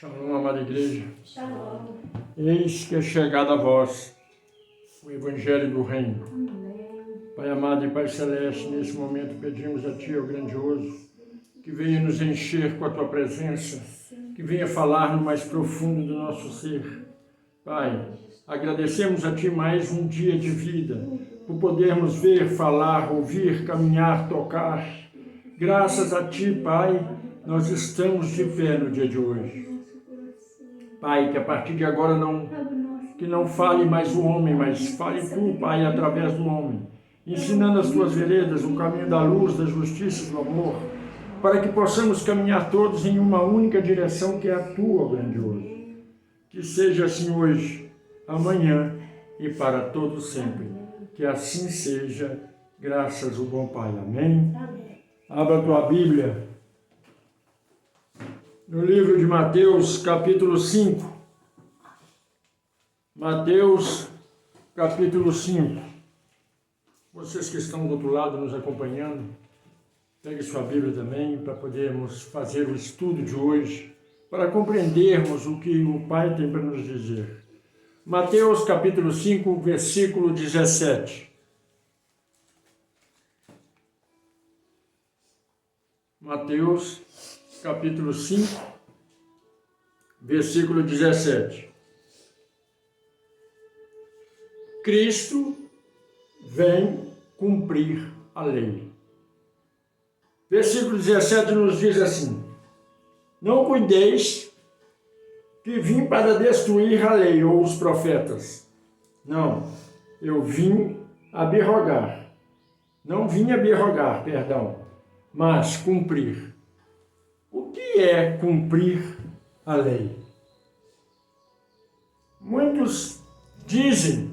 Shalom, amada igreja. Shalom. Eis que é chegado a vós o Evangelho do Reino. Amém. Pai amado e Pai celeste, nesse momento pedimos a Ti, ó grandioso, que venha nos encher com a Tua presença, que venha falar no mais profundo do nosso ser. Pai, agradecemos a Ti mais um dia de vida, por podermos ver, falar, ouvir, caminhar, tocar. Graças a Ti, Pai, nós estamos de pé no dia de hoje. Pai, que a partir de agora não fale mais o homem, mas fale Tu, Pai, através do homem, ensinando as Tuas veredas, o caminho da luz, da justiça, do amor, para que possamos caminhar todos em uma única direção, que é a Tua, grandioso. Que seja assim hoje, amanhã e para todo sempre. Que assim seja, graças ao bom Pai. Amém? Abra a tua Bíblia no livro de Mateus, capítulo 5. Mateus, capítulo 5. Vocês que estão do outro lado nos acompanhando, pegue sua Bíblia também para podermos fazer o estudo de hoje, para compreendermos o que o Pai tem para nos dizer. Mateus, capítulo 5, versículo 17. Mateus, capítulo 5, versículo 17. Cristo vem cumprir a lei. Versículo 17 nos diz assim: não cuideis que vim para destruir a lei ou os profetas. Não, eu vim abrogar. Não vim abrogar, perdão, mas cumprir. O que é cumprir a lei? Muitos dizem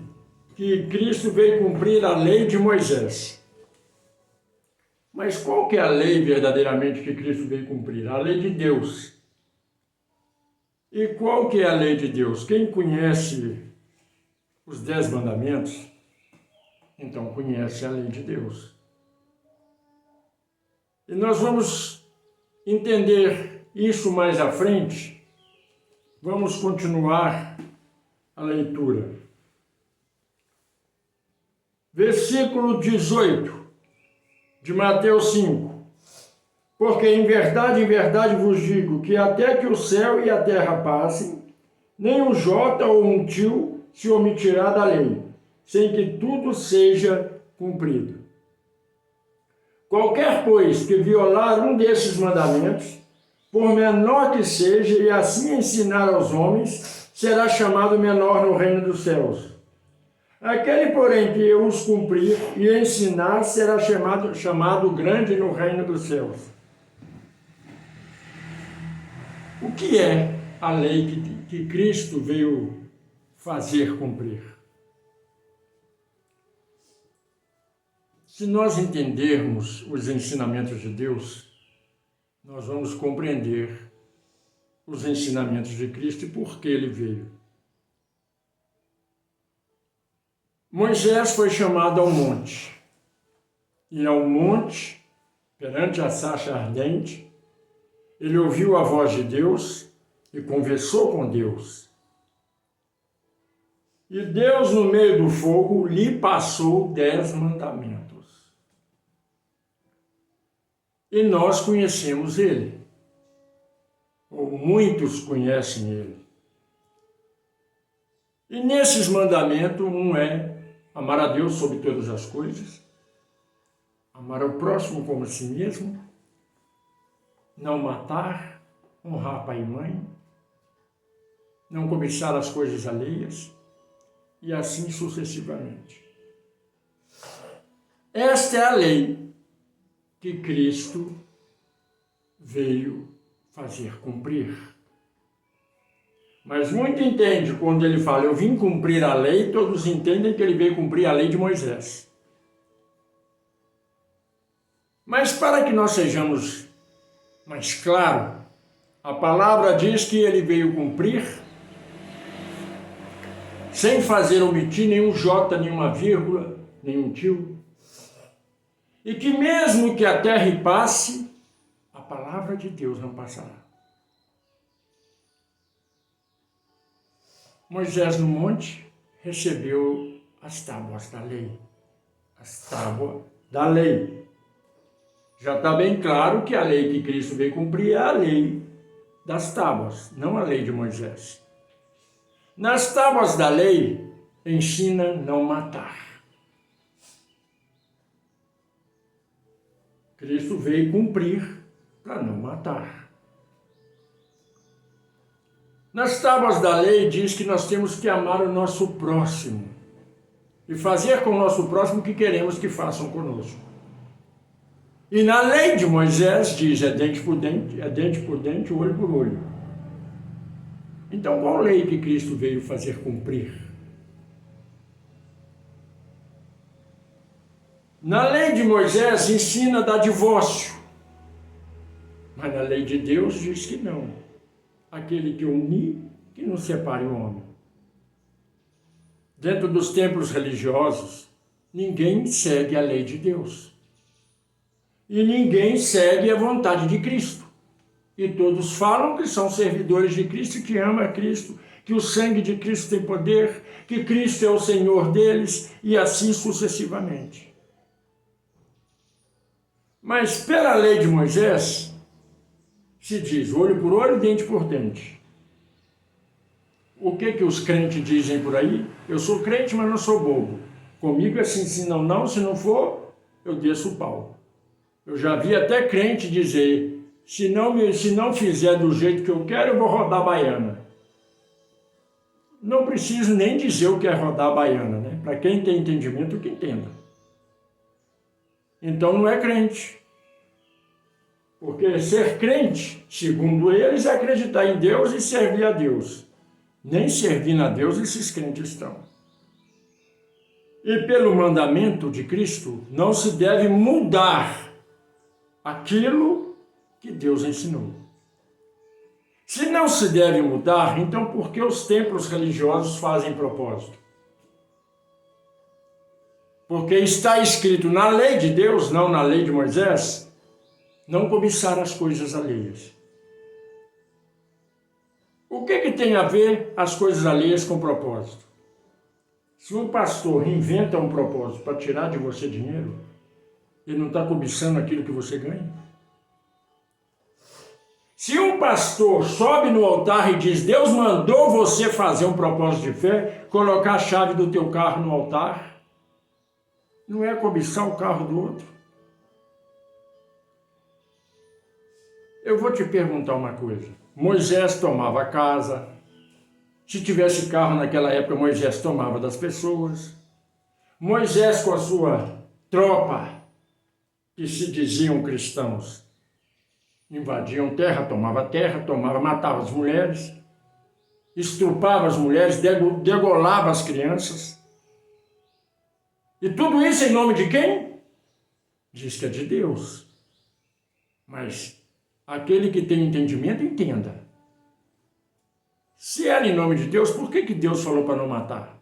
que Cristo veio cumprir a lei de Moisés. Mas qual que é a lei verdadeiramente que Cristo veio cumprir? A lei de Deus. E qual que é a lei de Deus? Quem conhece os 10 mandamentos, então conhece a lei de Deus. E nós vamos entender isso mais à frente. Vamos continuar a leitura. Versículo 18 de Mateus 5. Porque em verdade vos digo que até que o céu e a terra passem, nem um jota ou um tio se omitirá da lei, sem que tudo seja cumprido. Qualquer, pois, que violar um desses mandamentos, por menor que seja, e assim ensinar aos homens, será chamado menor no reino dos céus. Aquele, porém, que os cumprir e ensinar, será chamado grande no reino dos céus. O que é a lei que Cristo veio fazer cumprir? Se nós entendermos os ensinamentos de Deus, nós vamos compreender os ensinamentos de Cristo e por que ele veio. Moisés foi chamado ao monte, e ao monte, perante a sarça ardente, ele ouviu a voz de Deus e conversou com Deus. E Deus, no meio do fogo, lhe passou 10 mandamentos. E nós conhecemos ele, ou muitos conhecem ele. E nesses mandamentos, um é amar a Deus sobre todas as coisas, amar ao próximo como a si mesmo, não matar, honrar pai e mãe, não cobiçar as coisas alheias, e assim sucessivamente. Esta é a lei que Cristo veio fazer cumprir. Mas muito entende quando ele fala, eu vim cumprir a lei, todos entendem que ele veio cumprir a lei de Moisés. Mas para que nós sejamos mais claros, a palavra diz que ele veio cumprir sem fazer omitir nenhum jota, nenhuma vírgula, nenhum tio. E que mesmo que a terra passe, a palavra de Deus não passará. Moisés no monte recebeu as tábuas da lei. As tábuas da lei. Já está bem claro que a lei que Cristo veio cumprir é a lei das tábuas, não a lei de Moisés. Nas tábuas da lei, ensina não matar. Cristo veio cumprir para não matar. Nas tábuas da lei diz que nós temos que amar o nosso próximo e fazer com o nosso próximo o que queremos que façam conosco. E na lei de Moisés diz é dente por dente, olho por olho. Então qual lei que Cristo veio fazer cumprir? Na lei de Moisés ensina a dar divórcio, mas na lei de Deus diz que não. Aquele que unir, que não separe o homem. Dentro dos templos religiosos, ninguém segue a lei de Deus. E ninguém segue a vontade de Cristo. E todos falam que são servidores de Cristo, que amam a Cristo, que o sangue de Cristo tem poder, que Cristo é o Senhor deles, e assim sucessivamente. Mas pela lei de Moisés, se diz olho por olho, dente por dente. O que os crentes dizem por aí? Eu sou crente, mas não sou bobo. Comigo é assim, se não, se não for, eu desço o pau. Eu já vi até crente dizer, se não fizer do jeito que eu quero, eu vou rodar a baiana. Não preciso nem dizer o que é rodar a baiana, né? Para quem tem entendimento, que entenda. Então não é crente. Porque ser crente, segundo eles, é acreditar em Deus e servir a Deus. Nem servindo a Deus esses crentes estão. E pelo mandamento de Cristo, não se deve mudar aquilo que Deus ensinou. Se não se deve mudar, então por que os templos religiosos fazem propósito? Porque está escrito na lei de Deus, não na lei de Moisés, não cobiçar as coisas alheias. O que tem a ver as coisas alheias com propósito? Se um pastor inventa um propósito para tirar de você dinheiro, ele não está cobiçando aquilo que você ganha? Se um pastor sobe no altar e diz, Deus mandou você fazer um propósito de fé, colocar a chave do teu carro no altar, não é cobiçar o carro do outro? Eu vou te perguntar uma coisa. Moisés tomava casa. Se tivesse carro naquela época, Moisés tomava das pessoas. Moisés com a sua tropa, que se diziam cristãos, invadiam terra, matava as mulheres, estrupava as mulheres, degolava as crianças. E tudo isso em nome de quem? Diz que é de Deus. Mas aquele que tem entendimento, entenda. Se era em nome de Deus, por que Deus falou para não matar?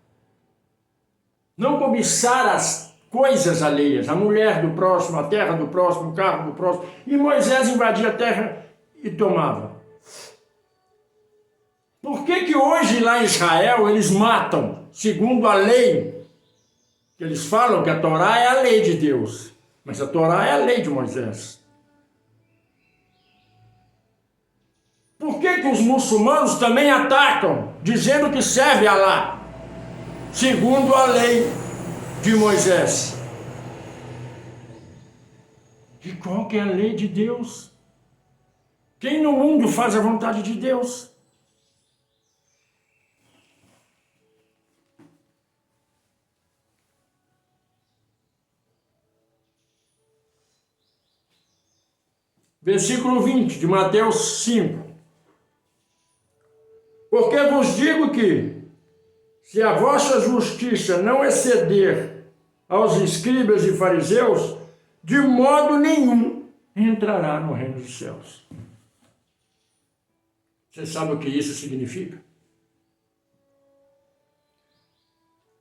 Não cobiçar as coisas alheias, a mulher do próximo, a terra do próximo, o carro do próximo. E Moisés invadia a terra e tomava. Por que hoje lá em Israel eles matam, segundo a lei? Eles falam que a Torá é a lei de Deus, mas a Torá é a lei de Moisés. Por que os muçulmanos também atacam, dizendo que serve a Alá, segundo a lei de Moisés? E qual que é a lei de Deus? Quem no mundo faz a vontade de Deus? Versículo 20 de Mateus 5. Porque vos digo que, se a vossa justiça não exceder aos escribas e fariseus, de modo nenhum entrará no reino dos céus. Você sabe o que isso significa?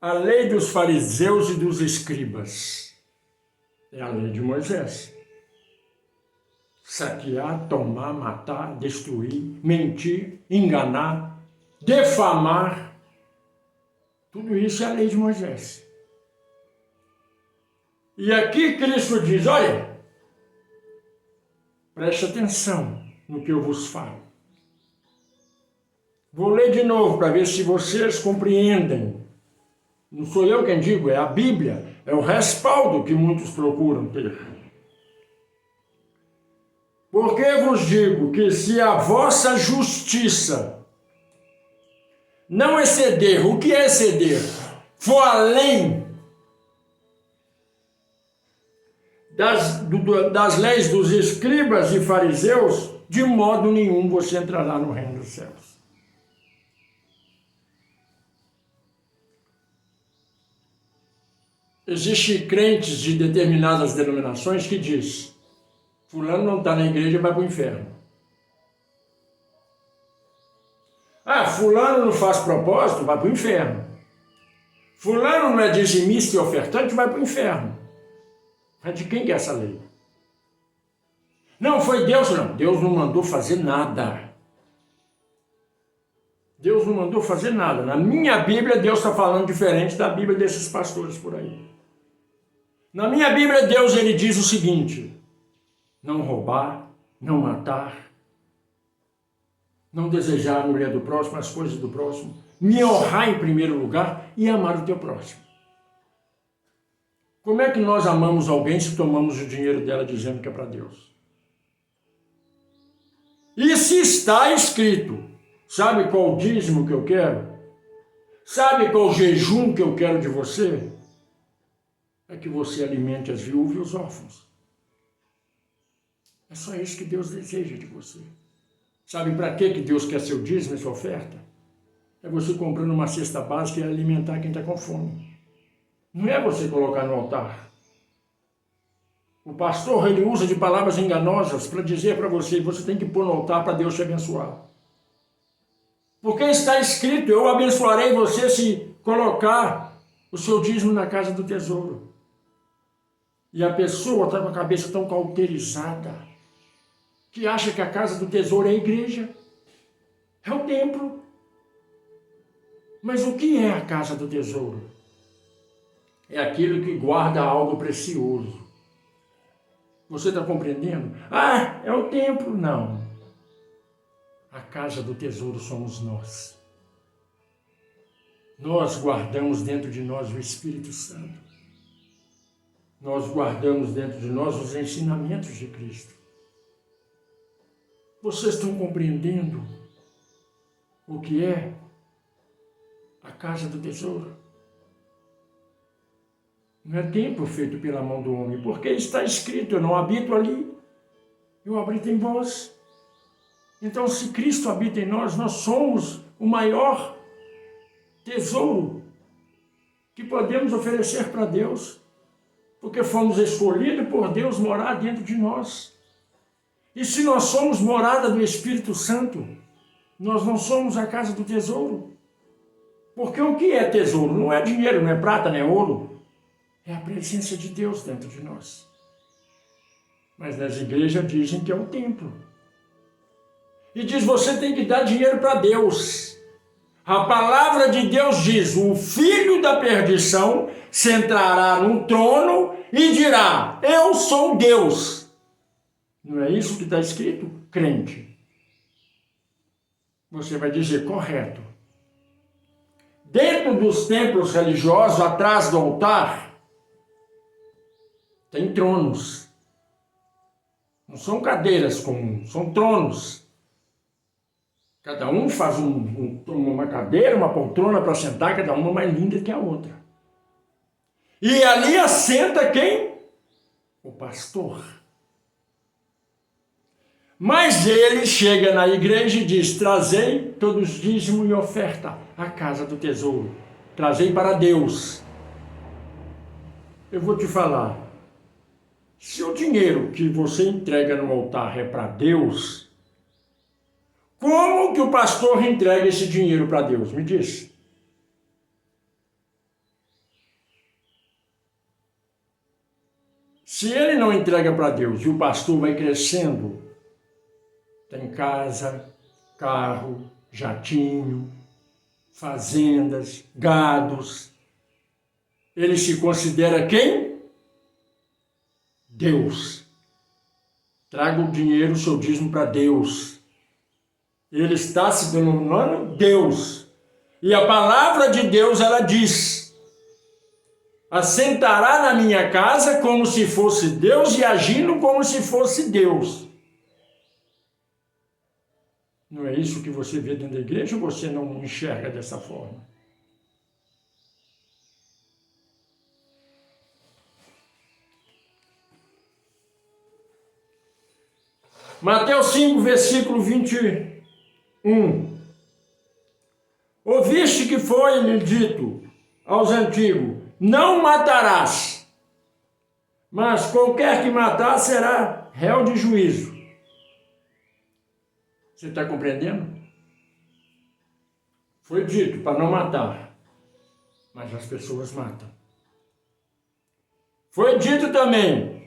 A lei dos fariseus e dos escribas é a lei de Moisés. Saquear, tomar, matar, destruir, mentir, enganar, defamar, Tudo isso é a lei de Moisés. E aqui Cristo diz, olha, preste atenção no que eu vos falo. Vou ler de novo para ver se vocês compreendem. Não sou eu quem digo, é a Bíblia, é o respaldo que muitos procuram ter. Porque vos digo que se a vossa justiça não exceder, o que é exceder? For além das leis dos escribas e fariseus, de modo nenhum você entrará no reino dos céus. Existem crentes de determinadas denominações que diz, fulano não está na igreja, vai para o inferno. Ah, fulano não faz propósito, vai para o inferno. Fulano não é dizimista e ofertante, vai para o inferno. Mas de quem que é essa lei? Não, foi Deus, não. Deus não mandou fazer nada. Deus não mandou fazer nada. Na minha Bíblia, Deus está falando diferente da Bíblia desses pastores por aí. Na minha Bíblia, Deus ele diz o seguinte, não roubar, não matar, não desejar a mulher do próximo, as coisas do próximo, me honrar em primeiro lugar e amar o teu próximo. Como é que nós amamos alguém se tomamos o dinheiro dela dizendo que é para Deus? E se está escrito, sabe qual o dízimo que eu quero? Sabe qual o jejum que eu quero de você? É que você alimente as viúvas e os órfãos. É só isso que Deus deseja de você. Sabe para que Deus quer seu dízimo e sua oferta? É você comprando uma cesta básica e alimentar quem está com fome. Não é você colocar no altar. O pastor ele usa de palavras enganosas para dizer para você, você tem que pôr no altar para Deus te abençoar. Porque está escrito, eu abençoarei você se colocar o seu dízimo na casa do tesouro. E a pessoa está com a cabeça tão cauterizada que acha que a casa do tesouro é a igreja, é o templo. Mas o que é a casa do tesouro? É aquilo que guarda algo precioso. Você está compreendendo? Ah, é o templo. Não. A casa do tesouro somos nós. Nós guardamos dentro de nós o Espírito Santo. Nós guardamos dentro de nós os ensinamentos de Cristo. Vocês estão compreendendo o que é a casa do tesouro? Não é templo feito pela mão do homem, porque está escrito, eu não habito ali, eu habito em vós. Então, se Cristo habita em nós, nós somos o maior tesouro que podemos oferecer para Deus, porque fomos escolhidos por Deus morar dentro de nós. E se nós somos morada do Espírito Santo, nós não somos a casa do tesouro. Porque o que é tesouro? Não é dinheiro, não é prata, não é ouro. É a presença de Deus dentro de nós. Mas nas igrejas dizem que é o templo. E diz, você tem que dar dinheiro para Deus. A palavra de Deus diz, o filho da perdição sentará num trono e dirá, eu sou Deus. Não é isso que está escrito? Crente. Você vai dizer, correto. Dentro dos templos religiosos, atrás do altar, tem tronos. Não são cadeiras comuns, são tronos. Cada um faz uma cadeira, uma poltrona para sentar, cada uma mais linda que a outra. E ali assenta quem? O pastor. Mas ele chega na igreja e diz, trazei todos dízimo e oferta à casa do tesouro. Trazei para Deus. Eu vou te falar, se o dinheiro que você entrega no altar é para Deus, como que o pastor entrega esse dinheiro para Deus? Me diz. Se ele não entrega para Deus e o pastor vai crescendo, tem casa, carro, jatinho, fazendas, gados. Ele se considera quem? Deus. Traga o dinheiro, o seu dízimo para Deus. Ele está se denominando Deus. E a palavra de Deus, ela diz: assentará na minha casa como se fosse Deus e agindo como se fosse Deus. Não é isso que você vê dentro da igreja ou você não enxerga dessa forma? Mateus 5, versículo 21. Ouviste que foi-lhe dito aos antigos: não matarás, mas qualquer que matar será réu de juízo. Você está compreendendo? Foi dito para não matar, mas as pessoas matam. Foi dito também: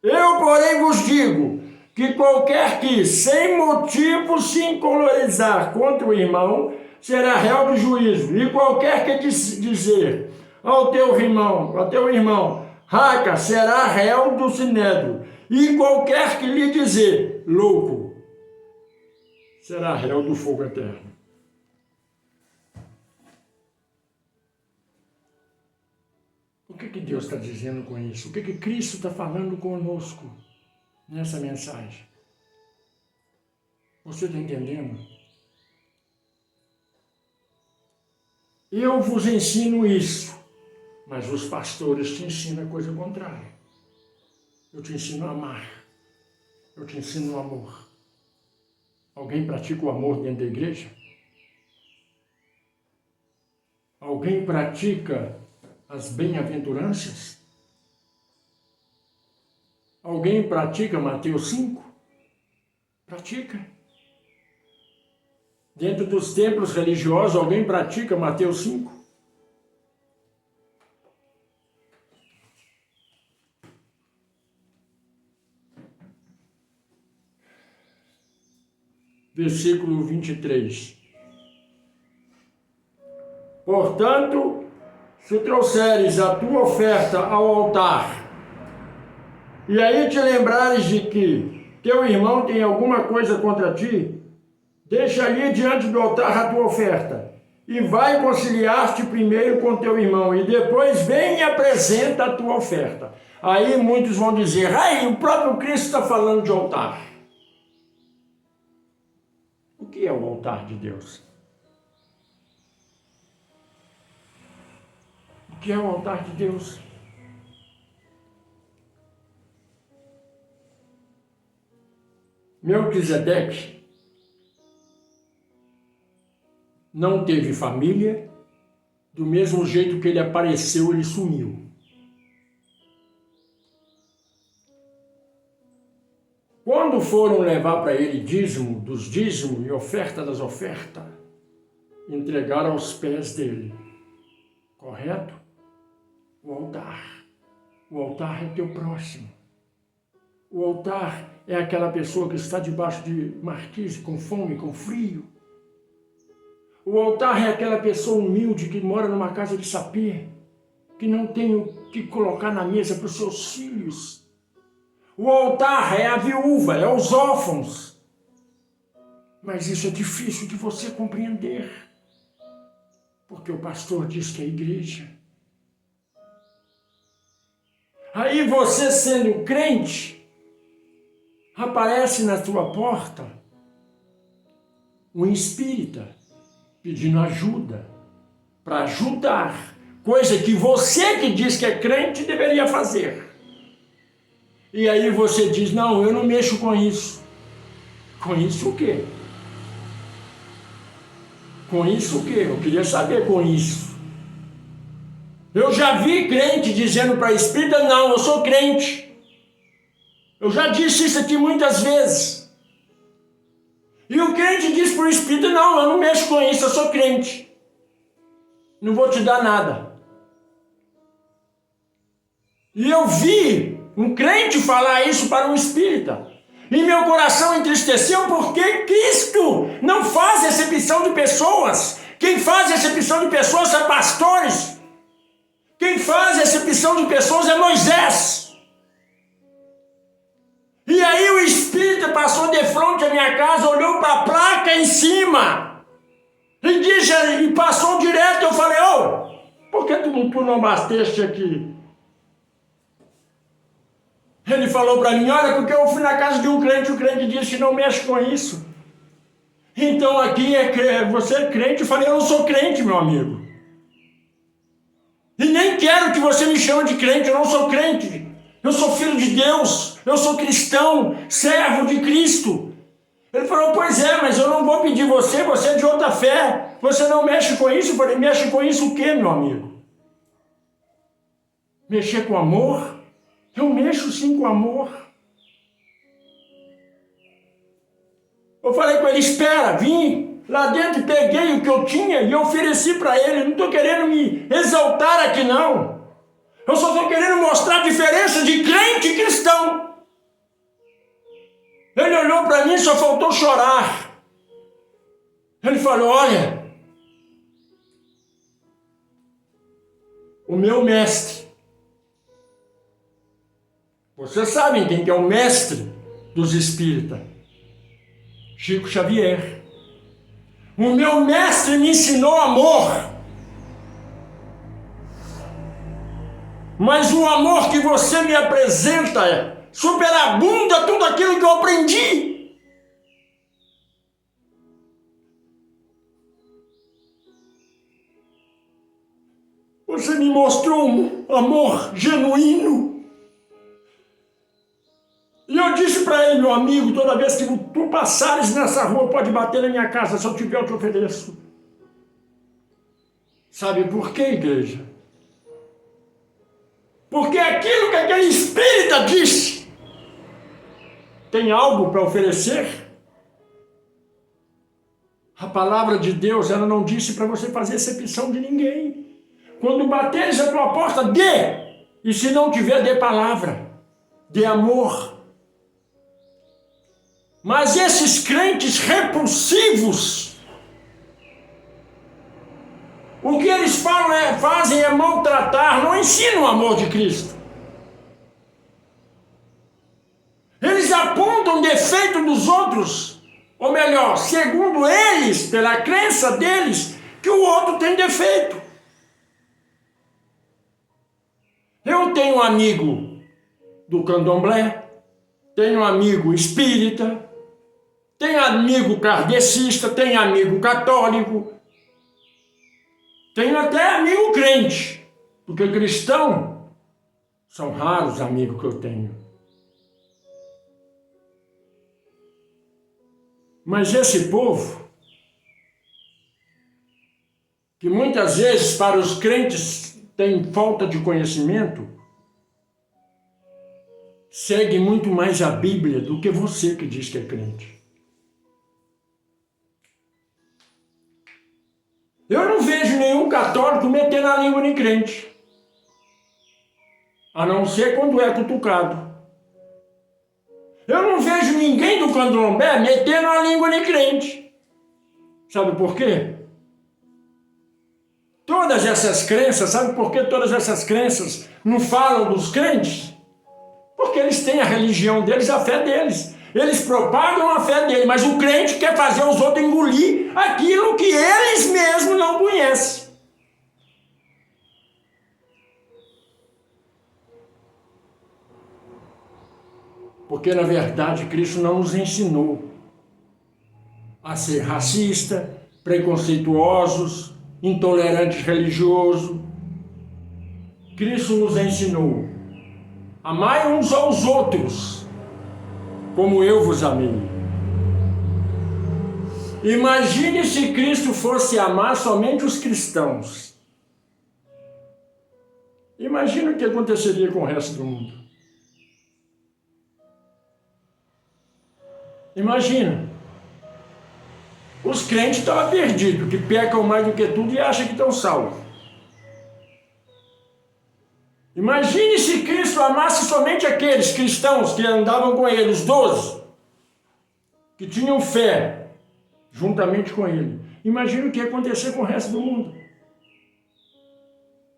eu, porém, vos digo que qualquer que, sem motivo, se encolorizar contra o irmão, será réu de juízo. E qualquer que dizer ao teu irmão, raca, será réu do sinédrio. E qualquer que lhe dizer, louco, será réu do fogo eterno. O que Deus está dizendo com isso? O que Cristo está falando conosco nessa mensagem? Você está entendendo? Eu vos ensino isso, mas os pastores te ensinam a coisa contrária. Eu te ensino a amar. Eu te ensino o amor. Alguém pratica o amor dentro da igreja? Alguém pratica as bem-aventuranças? Alguém pratica Mateus 5? Pratica. Dentro dos templos religiosos, alguém pratica Mateus 5? Versículo 23. Portanto, se trouxeres a tua oferta ao altar, e aí te lembrares de que teu irmão tem alguma coisa contra ti, deixa ali diante do altar a tua oferta, e vai conciliar-te primeiro com teu irmão, e depois vem e apresenta a tua oferta. Aí muitos vão dizer: o próprio Cristo está falando de altar. O que é o altar de Deus? O que é o altar de Deus? Melquisedeque não teve família, do mesmo jeito que ele apareceu, ele sumiu. Quando foram levar para ele dízimo dos dízimos e oferta das ofertas, entregaram aos pés dele. Correto? O altar. O altar é teu próximo. O altar é aquela pessoa que está debaixo de marquise, com fome, com frio. O altar é aquela pessoa humilde que mora numa casa de sapê, que não tem o que colocar na mesa para os seus filhos. O altar é a viúva, é os órfãos. Mas isso é difícil de você compreender, porque o pastor diz que é a igreja. Aí você, sendo crente, aparece na tua porta um espírita pedindo ajuda, para ajudar, coisa que você que diz que é crente deveria fazer. E aí você diz: não, eu não mexo com isso. Com isso o quê? Com isso o quê? Eu queria saber com isso. Eu já vi crente dizendo para espírita: não, eu sou crente. Eu já disse isso aqui muitas vezes. E o crente diz para o espírito: não, eu não mexo com isso, eu sou crente. Não vou te dar nada. E eu vi um crente falar isso para um espírita. E meu coração entristeceu porque Cristo não faz acepção de pessoas. Quem faz acepção de pessoas são pastores. Quem faz acepção de pessoas é Moisés. E aí o Espírito passou de frente à minha casa, olhou para a placa em cima e disse, e passou direto. Eu falei, por que tu não bateste aqui? Ele falou para mim, olha, porque eu fui na casa de um crente, o crente disse, não mexe com isso. Então aqui você é crente? Eu falei, eu não sou crente, meu amigo. E nem quero que você me chame de crente, eu não sou crente. Eu sou filho de Deus, eu sou cristão, servo de Cristo. Ele falou, pois é, mas eu não vou pedir você é de outra fé. Você não mexe com isso? Eu falei, mexe com isso o quê, meu amigo? Mexer com amor? Eu mexo sim com amor. Eu falei com ele, espera, vim lá dentro, peguei o que eu tinha e ofereci para ele. Não estou querendo me exaltar aqui não. Eu só estou querendo mostrar a diferença de crente e cristão. Ele olhou para mim e só faltou chorar. Ele falou, olha, o meu mestre, vocês sabem quem que é o mestre dos espíritas? Chico Xavier. O meu mestre me ensinou amor. Mas o amor que você me apresenta superabunda tudo aquilo que eu aprendi. Você me mostrou um amor genuíno. E eu disse para ele, meu amigo, toda vez que tu passares nessa rua, pode bater na minha casa, se eu tiver eu te ofereço. Sabe por quê, igreja? Porque aquilo que aquele espírita disse, tem algo para oferecer? A palavra de Deus, ela não disse para você fazer acepção de ninguém. Quando bateres a tua porta, dê. E se não tiver, dê palavra, dê amor. Mas esses crentes repulsivos, o que eles fazem é maltratar, não ensinam o amor de Cristo. Eles apontam o defeito dos outros, ou melhor, segundo eles, pela crença deles, que o outro tem defeito. Eu tenho um amigo do candomblé, tenho um amigo espírita, tenho amigo kardecista, tenho amigo católico, tenho até amigo crente, porque cristão são raros amigos que eu tenho. Mas esse povo, que muitas vezes para os crentes tem falta de conhecimento, segue muito mais a Bíblia do que você que diz que é crente. Eu não vejo nenhum católico metendo a língua em crente, a não ser quando é cutucado. Eu não vejo ninguém do candomblé metendo a língua em crente. Sabe por quê? Todas essas crenças, sabe por que todas essas crenças não falam dos crentes? Porque eles têm a religião deles, a fé deles. Eles propagam a fé deles, mas o crente quer fazer os outros engolir aquilo que eles mesmos não conhecem. Porque, na verdade, Cristo não nos ensinou a ser racista, preconceituosos, intolerantes religiosos. Cristo nos ensinou: amai uns aos outros, como eu vos amei. Imagine se Cristo fosse amar somente os cristãos. Imagina o que aconteceria com o resto do mundo. Imagina. Os crentes estão perdidos, que pecam mais do que tudo e acham que estão salvos. Imagine se Cristo amasse somente aqueles cristãos que andavam com ele, os 12, que tinham fé juntamente com ele. Imagina o que ia acontecer com o resto do mundo.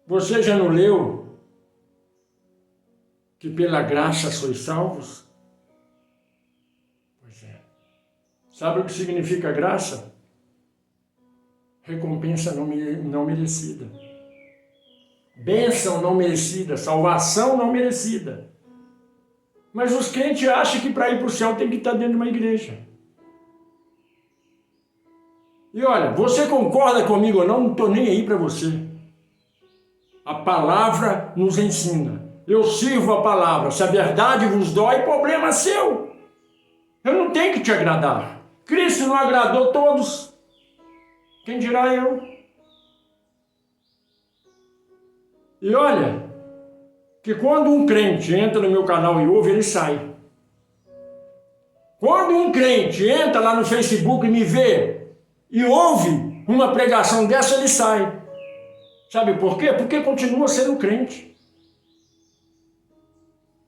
Você já não leu que pela graça sois salvos? Pois é. Sabe o que significa graça? Recompensa não merecida. Bênção não merecida, salvação não merecida. Mas os crentes acham que para ir para o céu tem que estar dentro de uma igreja. E olha, você concorda comigo ou não estou nem aí para você. A palavra nos ensina. Eu sirvo a palavra. Se a verdade vos dói, problema é seu. Eu não tenho que te agradar. Cristo não agradou todos. Quem dirá eu? E olha, que quando um crente entra no meu canal e ouve, ele sai. Quando um crente entra lá no Facebook e me vê e ouve uma pregação dessa, ele sai. Sabe por quê? Porque continua sendo crente.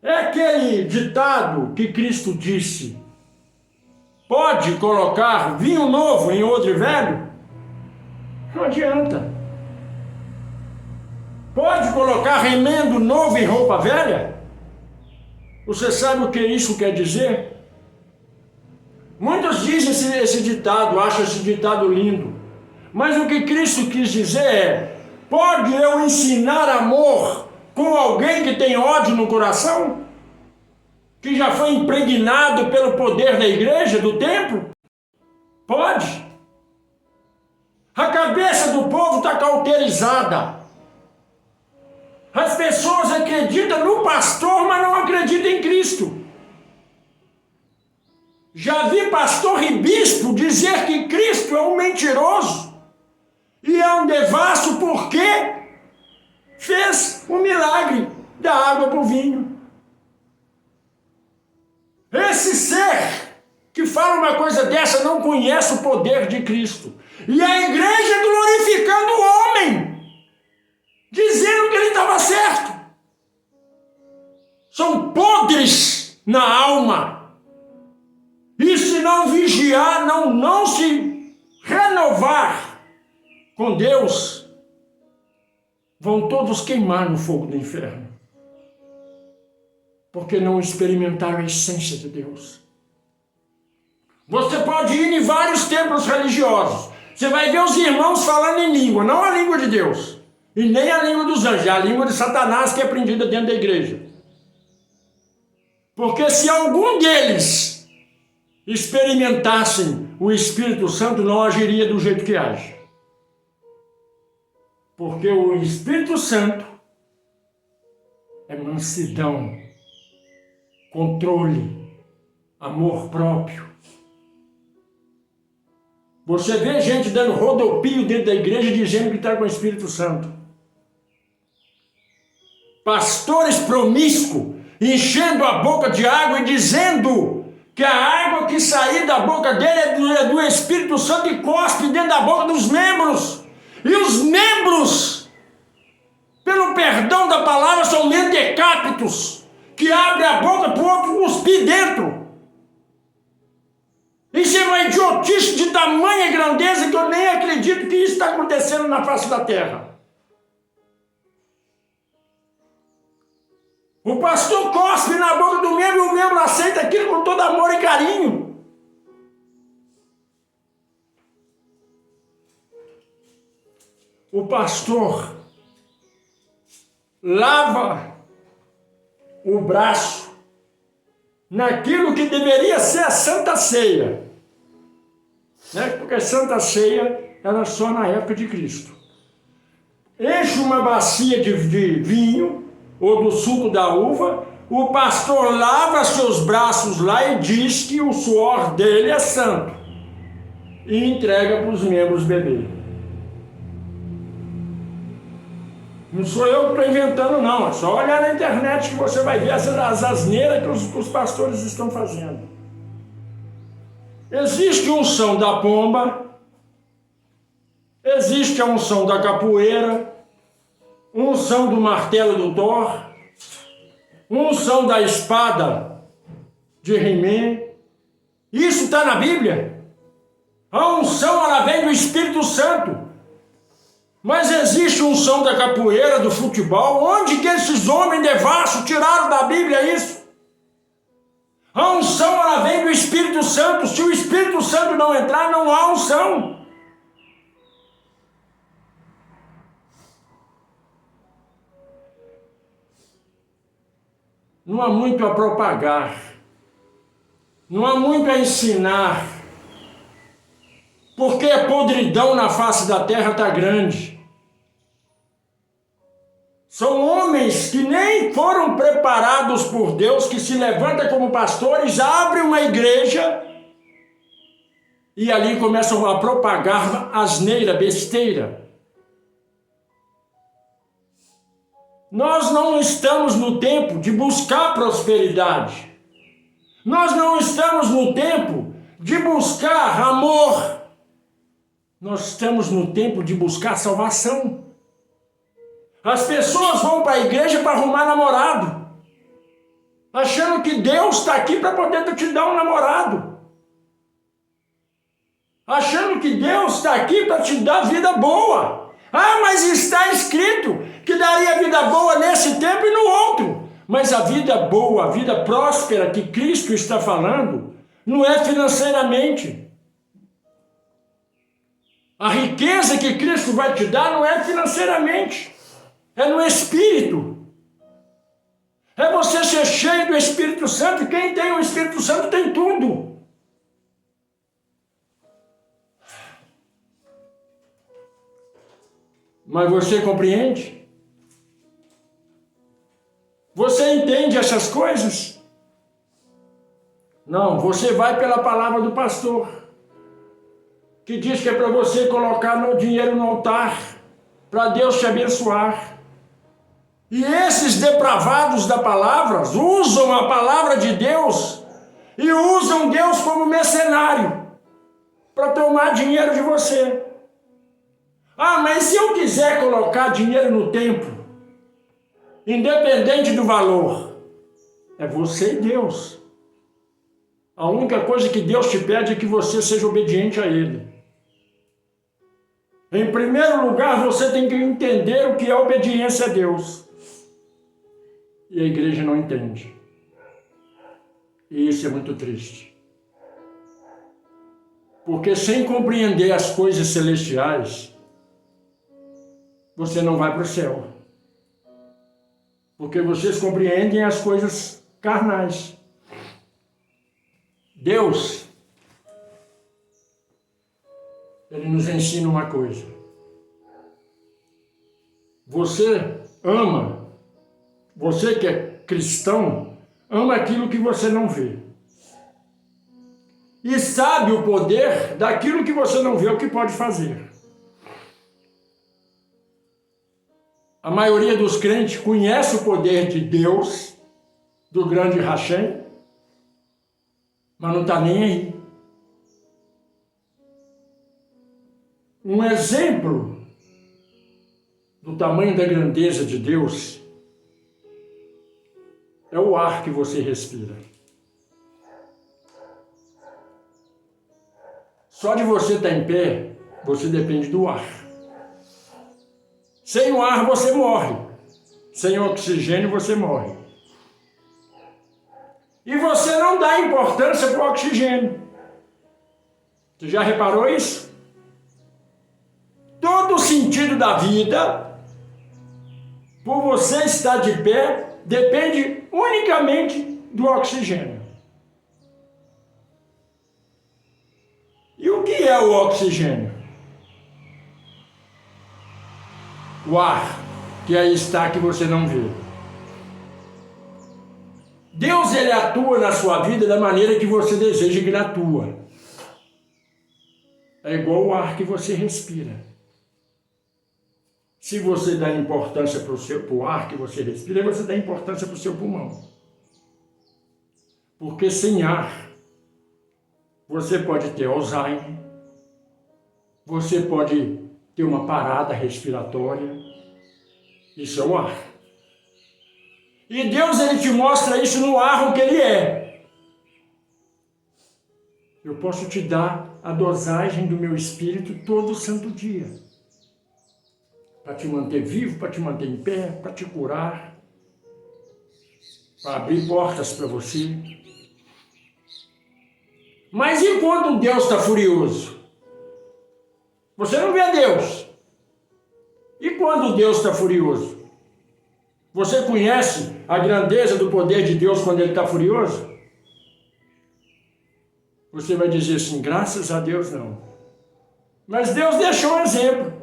É aquele ditado que Cristo disse: pode colocar vinho novo em odre velho? Não adianta. Pode colocar remendo novo em roupa velha? Você sabe o que isso quer dizer? Muitos dizem esse ditado, acham esse ditado lindo. Mas o que Cristo quis dizer é: pode eu ensinar amor com alguém que tem ódio no coração? Que já foi impregnado pelo poder da igreja, do templo? Pode. A cabeça do povo está cauterizada. As pessoas acreditam no pastor, mas não acreditam em Cristo. Já vi pastor e bispo dizer que Cristo é um mentiroso e é um devasso porque fez o milagre da água para o vinho. Esse ser que fala uma coisa dessa não conhece o poder de Cristo. E a igreja glorificando o homem, dizendo que ele estava certo. São podres na alma. E se não vigiar, não se renovar com Deus, vão todos queimar no fogo do inferno. Porque não experimentaram a essência de Deus. Você pode ir em vários templos religiosos. Você vai ver os irmãos falando em língua, não a língua de Deus. E nem a língua dos anjos, é a língua de Satanás que é aprendida dentro da igreja. Porque se algum deles experimentassem o Espírito Santo, não agiria do jeito que age. Porque o Espírito Santo é mansidão, controle, amor próprio. Você vê gente dando rodopio dentro da igreja dizendo que está com o Espírito Santo. Pastores promíscuos enchendo a boca de água e dizendo que a água que sair da boca dele é do Espírito Santo e cospe dentro da boca dos membros. E os membros, pelo perdão da palavra, são mentecaptos, que abrem a boca para o outro cuspir dentro. Isso é uma idiotice de tamanha grandeza que eu nem acredito que isso está acontecendo na face da terra. O pastor cospe na boca do membro e o membro aceita aquilo com todo amor e carinho. O pastor lava o braço naquilo que deveria ser a Santa Ceia. Porque a Santa Ceia era só na época de Cristo. Enche uma bacia de vinho ou do suco da uva, o pastor lava seus braços lá e diz que o suor dele é santo e entrega para os membros beber. Não sou eu que estou inventando, não. É só olhar na internet que você vai ver as asneiras que os pastores estão fazendo. Existe a unção da pomba, existe a unção da capoeira, unção do martelo do Thor, unção da espada de He-Man. Isso está na Bíblia? A unção, ela vem do Espírito Santo. Mas existe unção da capoeira, do futebol. Onde que esses homens devassos tiraram da Bíblia isso? A unção, ela vem do Espírito Santo. Se o Espírito Santo não entrar, não há unção. Não há muito a propagar. Não há muito a ensinar. Porque a podridão na face da terra está grande. São homens que nem foram preparados por Deus, que se levantam como pastores, abrem uma igreja e ali começam a propagar asneira, besteira. Nós não estamos no tempo de buscar prosperidade. Nós não estamos no tempo de buscar amor. Nós estamos no tempo de buscar salvação. As pessoas vão para a igreja para arrumar namorado, achando que Deus está aqui para poder te dar um namorado, achando que Deus está aqui para te dar vida boa. Ah, mas está escrito que daria vida boa nesse tempo e no outro. Mas a vida boa, a vida próspera que Cristo está falando, não é financeiramente. A riqueza que Cristo vai te dar não é financeiramente. É no Espírito. É você ser cheio do Espírito Santo. E quem tem o Espírito Santo tem tudo. Mas você compreende? Você entende essas coisas? Não, você vai pela palavra do pastor, que diz que é para você colocar o dinheiro no altar, para Deus te abençoar. E esses depravados da palavra usam a palavra de Deus e usam Deus como mercenário para tomar dinheiro de você. Ah, mas se eu quiser colocar dinheiro no templo, independente do valor, é você e Deus. A única coisa que Deus te pede é que você seja obediente a Ele. Em primeiro lugar, você tem que entender o que é obediência a Deus. E a igreja não entende. E isso é muito triste. Porque sem compreender as coisas celestiais, você não vai para o céu. Porque vocês compreendem as coisas carnais. Deus, Ele nos ensina uma coisa. Você ama. Você que é cristão, ama aquilo que você não vê. E sabe o poder daquilo que você não vê, o que pode fazer. A maioria dos crentes conhece o poder de Deus, do grande Hashem, mas não está nem aí. Um exemplo do tamanho da grandeza de Deus é o ar que você respira. Só de você estar em pé, você depende do ar. Sem o ar você morre. Sem oxigênio você morre. E você não dá importância para o oxigênio. Você já reparou isso? Todo o sentido da vida, por você estar de pé, depende unicamente do oxigênio. E o que é o oxigênio? O ar, que aí está, que você não vê. Deus, Ele atua na sua vida da maneira que você deseja que Ele atua. É igual o ar que você respira. Se você dá importância para o ar que você respira, você dá importância para o seu pulmão. Porque sem ar, você pode ter Alzheimer, você pode ter uma parada respiratória. Isso é o ar. E Deus, Ele te mostra isso no ar, o que Ele é. Eu posso te dar a dosagem do meu espírito todo santo dia. Para te manter vivo, para te manter em pé, para te curar, para abrir portas para você. Mas e quando Deus está furioso? Você não vê Deus. E quando Deus está furioso? Você conhece a grandeza do poder de Deus quando Ele está furioso? Você vai dizer assim, graças a Deus não. Mas Deus deixou um exemplo.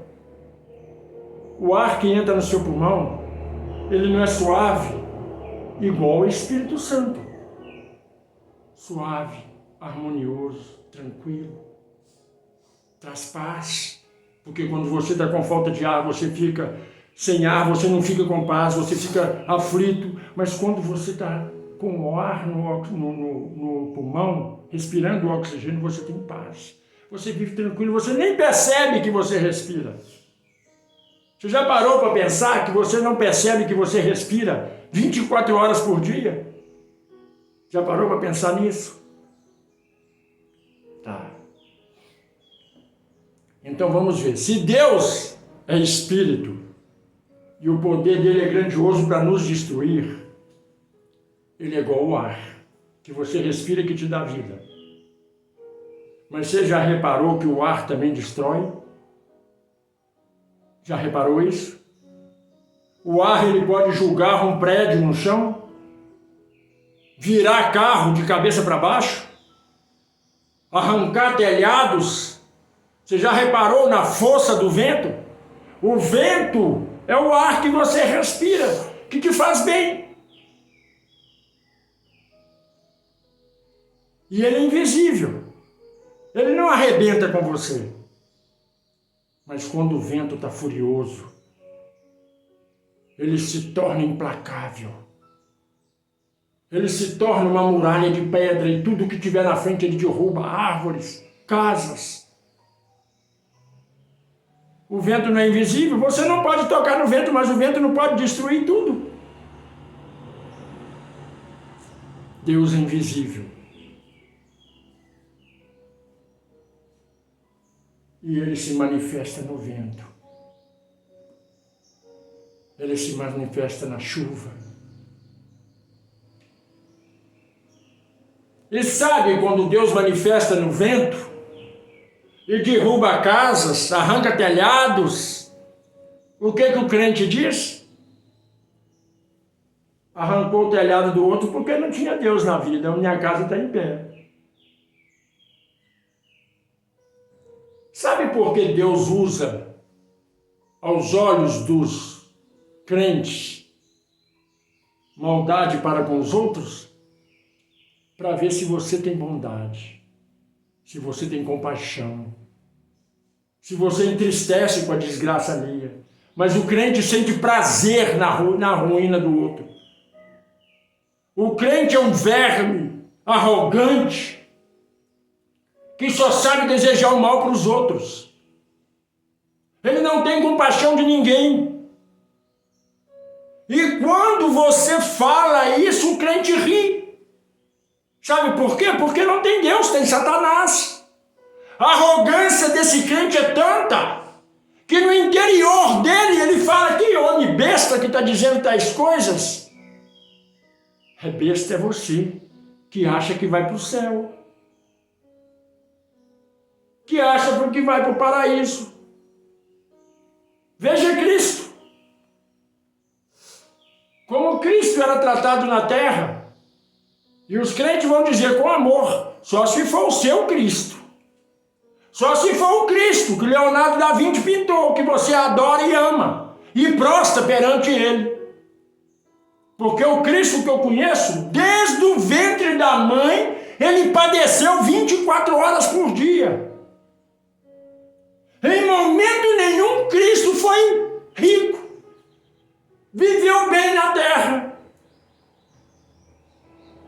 O ar que entra no seu pulmão, ele não é suave, igual ao Espírito Santo. Suave, harmonioso, tranquilo. Traz paz. Porque quando você está com falta de ar, você fica sem ar, você não fica com paz, você fica aflito. Mas quando você está com o ar no pulmão, respirando o oxigênio, você tem paz. Você vive tranquilo, você nem percebe que você respira. Você já parou para pensar que você não percebe que você respira 24 horas por dia? Já parou para pensar nisso? Tá. Então vamos ver. Se Deus é espírito e o poder dele é grandioso para nos destruir, ele é igual ao ar, que você respira e que te dá vida. Mas você já reparou que o ar também destrói? Já reparou isso? O ar ele pode julgar um prédio no chão, virar carro de cabeça para baixo, arrancar telhados. Você já reparou na força do vento? O vento é o ar que você respira, que te faz bem. E ele é invisível. Ele não arrebenta com você. Mas quando o vento está furioso, ele se torna implacável. Ele se torna uma muralha de pedra e tudo que tiver na frente ele derruba, árvores, casas. O vento não é invisível, você não pode tocar no vento, mas o vento não pode destruir tudo. Deus é invisível. E ele se manifesta no vento. Ele se manifesta na chuva. E sabe quando Deus manifesta no vento e derruba casas, arranca telhados, o que o crente diz? Arrancou o telhado do outro porque não tinha Deus na vida, a minha casa está em pé. Sabe por que Deus usa, aos olhos dos crentes, maldade para com os outros? Para ver se você tem bondade, se você tem compaixão, se você entristece com a desgraça alheia. Mas o crente sente prazer na ruína do outro. O crente é um verme arrogante, que só sabe desejar o mal para os outros. Ele não tem compaixão de ninguém. E quando você fala isso, o crente ri. Sabe por quê? Porque não tem Deus, tem Satanás. A arrogância desse crente é tanta que no interior dele ele fala: que homem besta que está dizendo tais coisas. É besta é você, que acha que vai para o céu. Que acha que vai para o paraíso. Veja Cristo. Como Cristo era tratado na terra. E os crentes vão dizer com amor, só se for o seu Cristo. Só se for o Cristo que Leonardo da Vinci pintou, que você adora e ama. E prostra perante ele. Porque o Cristo que eu conheço, desde o ventre da mãe, ele padeceu 24 horas por dia. Em momento nenhum, Cristo foi rico. Viveu bem na terra.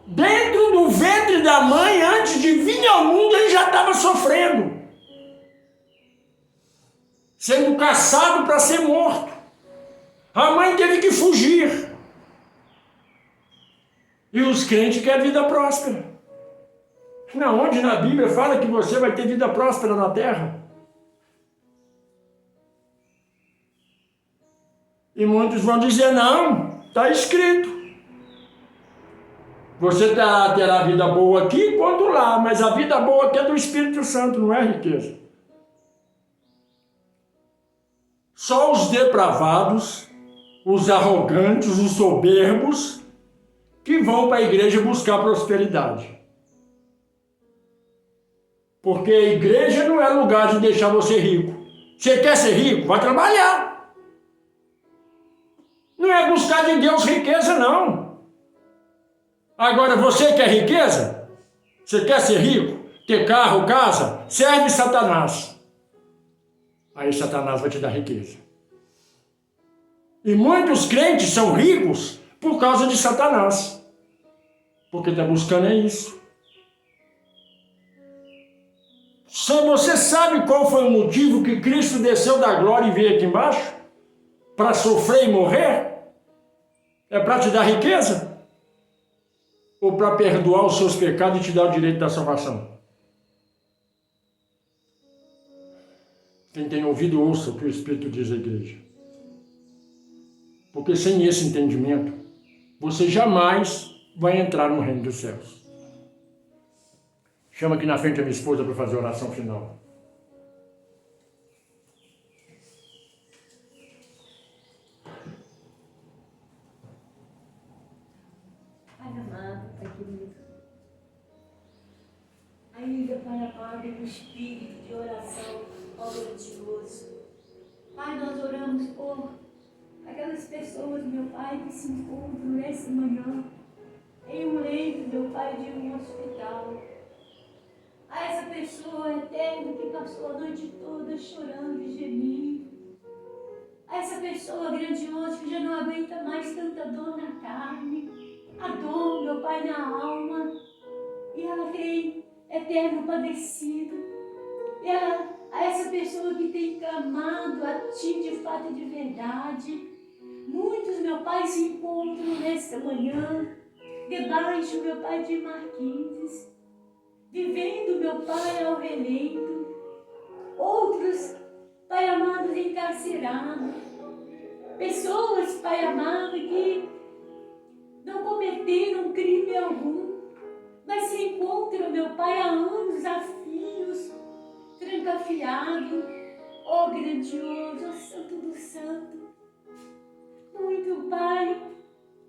Dentro do ventre da mãe, antes de vir ao mundo, ele já estava sofrendo. Sendo caçado para ser morto. A mãe teve que fugir. E os crentes querem vida próspera. Não, onde na Bíblia fala que você vai ter vida próspera na terra? E muitos vão dizer, não, está escrito. Você terá vida boa aqui quanto lá, mas a vida boa aqui é do Espírito Santo, não é riqueza. Só os depravados, os arrogantes, os soberbos, que vão para a igreja buscar prosperidade. Porque a igreja não é lugar de deixar você rico. Você quer ser rico? Vai trabalhar. Não é buscar de Deus riqueza, não. Agora, você quer riqueza? Você quer ser rico? Ter carro, casa? Serve Satanás. Aí Satanás vai te dar riqueza. E muitos crentes são ricos por causa de Satanás. Porque está buscando é isso. Você sabe qual foi o motivo que Cristo desceu da glória e veio aqui embaixo? Para sofrer e morrer? É para te dar riqueza? Ou para perdoar os seus pecados e te dar o direito da salvação? Quem tem ouvido, ouça o que o Espírito diz à igreja. Porque sem esse entendimento, você jamais vai entrar no reino dos céus. Chama aqui na frente a minha esposa para fazer a oração final. Pai amado, Pai querido. Ainda, Pai amado, no espírito de oração ao grandioso. Pai, nós oramos por aquelas pessoas, meu Pai, que se encontram nessa manhã em um leito, meu Pai, de um hospital. A essa pessoa eterna que passou a noite toda chorando e gemendo. A essa pessoa grandiosa que já não aguenta mais tanta dor na carne, a dor, meu Pai, na alma. E ela tem eterno padecido. E a essa pessoa que tem clamado a Ti de fato e de verdade. Muitos, meu Pai, se encontram nesta manhã, debaixo, meu Pai, de marquises, vivendo, meu Pai, ao relento. Outros, Pai amado, encarcerados. Pessoas, Pai amado, que não cometeram crime algum, mas se encontram, meu Pai, há anos, a fios, trancafiado. Ó grandioso, ó Santo do Santo. Muito, Pai,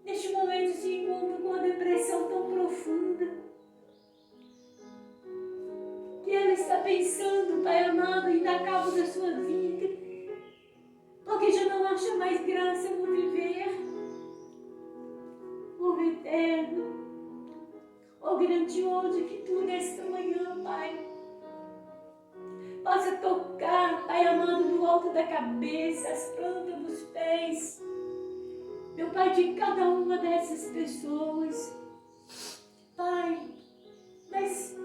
neste momento se encontra com uma depressão tão profunda, que ela está pensando, Pai amado, em dar cabo da sua vida, porque já não acha mais graça no viver. Oh eterno, oh grandioso, que Tu nesta manhã, Pai, possa tocar, Pai amado, do alto da cabeça, as plantas dos pés, meu Pai, de cada uma dessas pessoas. Pai, mas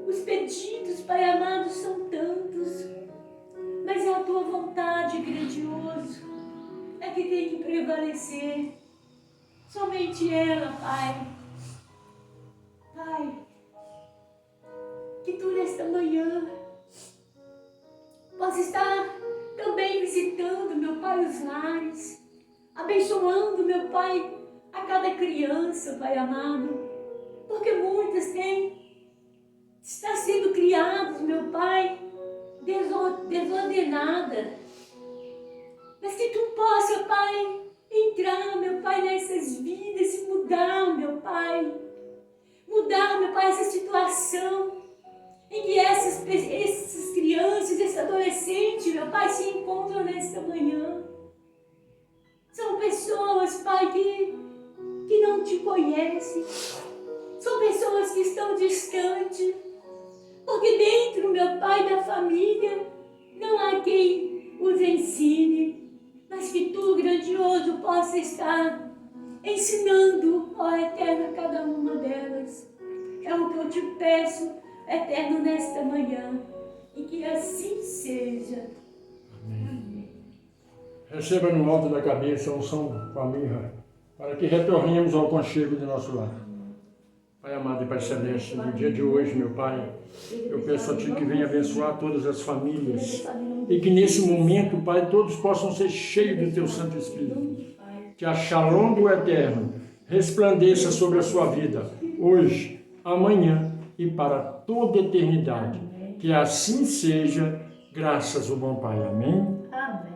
os pedidos, Pai amado, são tantos, mas é a Tua vontade, grandioso, é que tem que prevalecer. Somente ela, Pai. Pai, que Tu nesta manhã possa estar também visitando, meu Pai, os lares, abençoando, meu Pai, a cada criança, Pai amado, porque muitas está sendo criadas, meu Pai, desordenada, mas que Tu possa, Pai, entrar, meu Pai, nessas vidas e mudar, meu Pai, essa situação em que essas crianças, esses adolescentes, meu Pai, se encontram nesta manhã. São pessoas, Pai, que não Te conhecem. São pessoas que estão distantes. Porque dentro, meu Pai, da família, não há quem os ensine. Mas que Tu, grandioso, possa estar ensinando, ó Eterno, a cada uma delas. É o que eu Te peço, Eterno, nesta manhã. E que assim seja. Amém. Receba no alto da cabeça a unção com a mirra, para que retornemos ao conchego de nosso lar. Pai amado e Pai Celeste, no dia de hoje, meu Pai, eu peço a Ti que venha abençoar todas as famílias e que nesse momento, Pai, todos possam ser cheios do Teu Santo Espírito. Que a Shalom do Eterno resplandeça sobre a sua vida, hoje, amanhã e para toda a eternidade. Que assim seja, graças ao bom Pai. Amém? Amém.